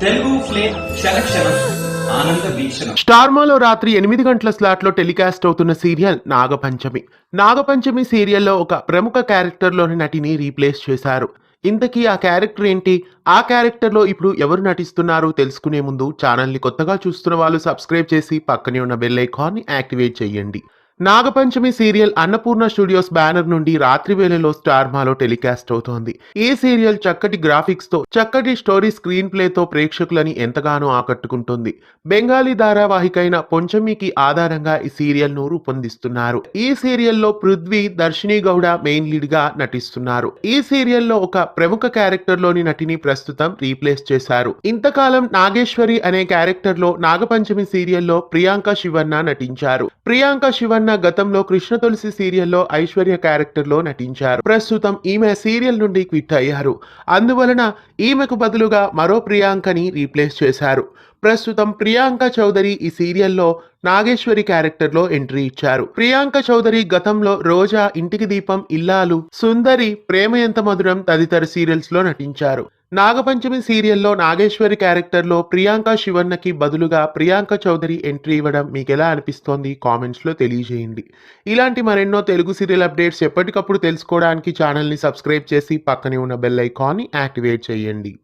Telugu flame క్షణక్షణం ఆనంద వీక్షణం. స్టార్మాలో రాత్రి 8 గంటల స్లాట్లో టెలికాస్ట్ అవుతున్న సీరియల్ నాగపంచమి. నాగపంచమి సీరియల్లో ఒక ప్రముఖ క్యారెక్టర్లోని నటిని రీప్లేస్ చేశారు. ఇంతకీ ఆ క్యారెక్టర్ ఏంటి? ఆ క్యారెక్టర్లో ఇప్పుడు ఎవరు నటిస్తున్నారు తెలుసుకునే ముందు ఛానల్ని కొత్తగా చూస్తున్న వాళ్ళు సబ్స్క్రైబ్ చేసి పక్కనే ఉన్న బెల్ ఐకాన్ని యాక్టివేట్ చేయండి. Nag Panchami serial Annapurna studios banner నుండి రాత్రి వేళలో స్టార్మాలో టెలికాస్ట్ అవుతోంది. ఈ సీరియల్ చక్కటి గ్రాఫిక్స్ తో, చక్కటి స్టోరీ స్క్రీన్ ప్లేతో ప్రేక్షకులని ఎంతగానో ఆకట్టుకుంటుంది. బెంగాలీ ధారావాహికైన పొంచమికి ఆధారంగా ఈ సీరియల్ ను రూపొందిస్తున్నారు. ఈ సీరియల్లో పృథ్వీ, దర్శిని గౌడ మెయిన్ లీడ్ గా నటిస్తున్నారు. ఈ సీరియల్లో ఒక ప్రముఖ క్యారెక్టర్ లోని నటిని ప్రస్తుతం రీప్లేస్ చేశారు. ఇంతకాలం నాగేశ్వరి అనే క్యారెక్టర్ లో నాగపంచమి సీరియల్లో ప్రియాంక శివన్న నటించారు. ప్రియాంక శివన్న గతంలో కృష్ణ తులసి సీరియల్లో ఐశ్వర్య క్యారెక్టర్ లో నటించారు. ప్రస్తుతం ఈమె సీరియల్ నుండి క్విట్ అయ్యారు. అందువలన ఈమెకు బదులుగా మరో ప్రియాంకని రీప్లేస్ చేశారు. ప్రస్తుతం ప్రియాంక చౌదరి ఈ సీరియల్లో నాగేశ్వరి క్యారెక్టర్ లో ఎంట్రీ ఇచ్చారు. ప్రియాంక చౌదరి గతంలో రోజా, ఇంటికి దీపం, ఇల్లాలు, సుందరి, ప్రేమ ఎంత మధురం తదితర సీరియల్స్ లో నటించారు. నాగపంచమి సీరియల్లో నాగేశ్వరి క్యారెక్టర్ లో ప్రియాంక శివన్నకి బదులుగా ప్రియాంక చౌదరి ఎంట్రీ ఇవ్వడం మీకు ఎలా అనిపిస్తోంది? కామెంట్స్ లో తెలియజేయండి. ఇలాంటి మరెన్నో తెలుగు సీరియల్ అప్డేట్స్ ఎప్పటికప్పుడు తెలుసుకోవడానికి ఛానల్ని సబ్స్క్రైబ్ చేసి పక్కనే ఉన్న బెల్ ఐకాన్ని యాక్టివేట్ చేయండి.